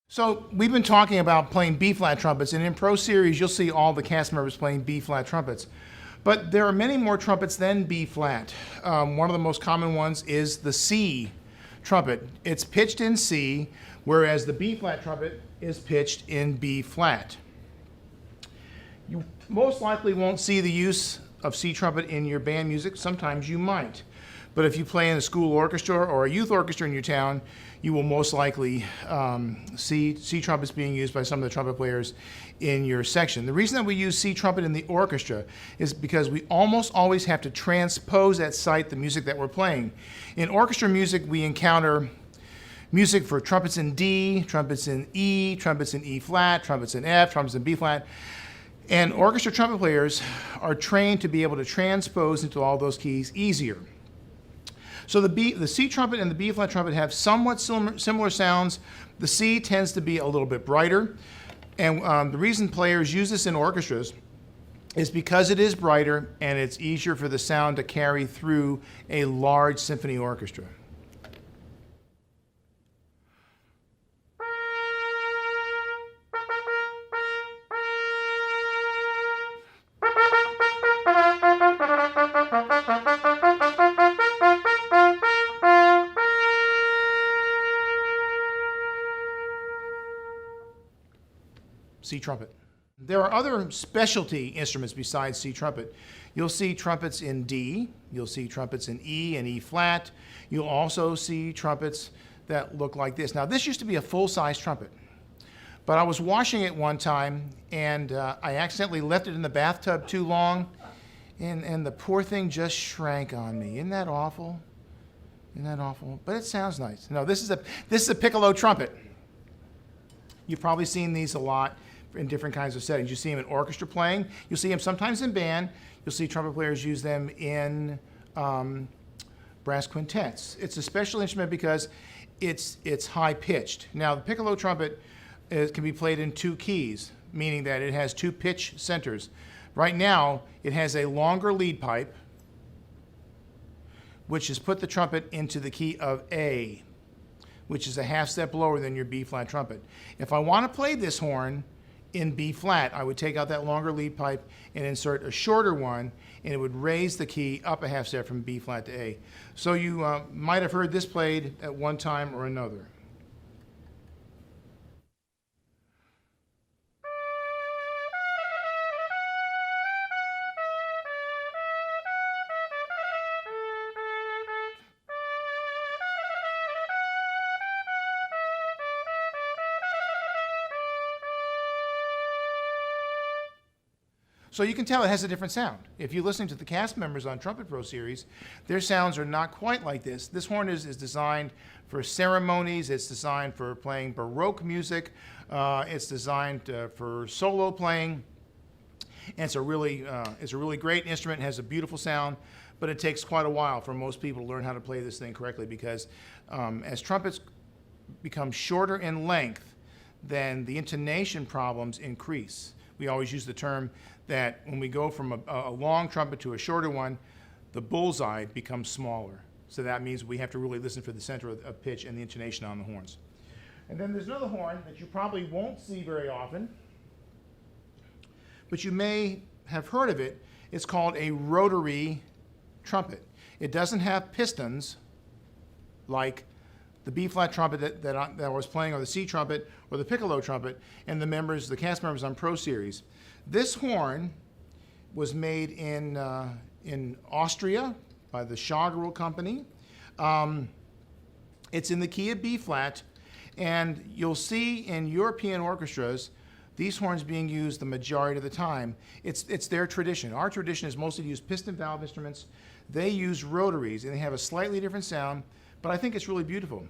So we've been talking about playing B-flat trumpets, and in Pro Series you'll see all the cast members playing B-flat trumpets. But there are many more trumpets than B-flat. One of the most common ones is the C trumpet. It's pitched in C, whereas the B-flat trumpet is pitched in B-flat. You most likely won't see the use of C trumpet in your band music. Sometimes you might. But if you play in a school orchestra or a youth orchestra in your town, you will most likely see C trumpets being used by some of the trumpet players in your section. The reason that we use C trumpet in the orchestra is because we almost always have to transpose at sight the music that we're playing. In orchestra music, we encounter music for trumpets in D, trumpets in E, trumpets in E flat, trumpets in F, trumpets in B flat. And orchestra trumpet players are trained to be able to transpose into all those keys easier. So the C trumpet and the B flat trumpet have somewhat similar sounds. The C tends to be a little bit brighter. And the reason players use this in orchestras is because it is brighter and it's easier for the sound to carry through a large symphony orchestra. C trumpet. There are other specialty instruments besides C trumpet. You'll see trumpets in D, you'll see trumpets in E and E flat. You'll also see trumpets that look like this. Now this used to be a full-size trumpet, but I was washing it one time and I accidentally left it in the bathtub too long and the poor thing just shrank on me. Isn't that awful? Isn't that awful? But it sounds nice. No, this is a piccolo trumpet. You've probably seen these a lot in different kinds of settings. You see them in orchestra playing. You'll see them sometimes in band. You'll see trumpet players use them in brass quintets. It's a special instrument because it's high pitched. Now the piccolo trumpet can be played in two keys, meaning that it has two pitch centers. Right now it has a longer lead pipe, which has put the trumpet into the key of A, which is a half step lower than your B flat trumpet. If I want to play this horn in B flat, I would take out that longer lead pipe and insert a shorter one, and it would raise the key up a half step from B flat to A. So you might have heard this played at one time or another. So you can tell it has a different sound. If you're listening to the cast members on Trumpet Pro Series, their sounds are not quite like this. This horn is designed for ceremonies. It's designed for playing Baroque music. It's designed for solo playing. And it's a really great instrument. It has a beautiful sound, but it takes quite a while for most people to learn how to play this thing correctly because as trumpets become shorter in length, then the intonation problems increase. We always use the term that when we go from a long trumpet to a shorter one, the bullseye becomes smaller. So that means we have to really listen for the center of pitch and the intonation on the horns. And then there's another horn that you probably won't see very often, but you may have heard of it. It's called a rotary trumpet. It doesn't have pistons like the B-flat trumpet that I was playing, or the C trumpet, or the piccolo trumpet, and the cast members on Pro Series. This horn was made in Austria by the Schagerl company. It's in the key of B-flat, and you'll see in European orchestras these horns being used the majority of the time. It's their tradition. Our tradition is mostly to use piston valve instruments. They use rotaries, and they have a slightly different sound, but I think it's really beautiful.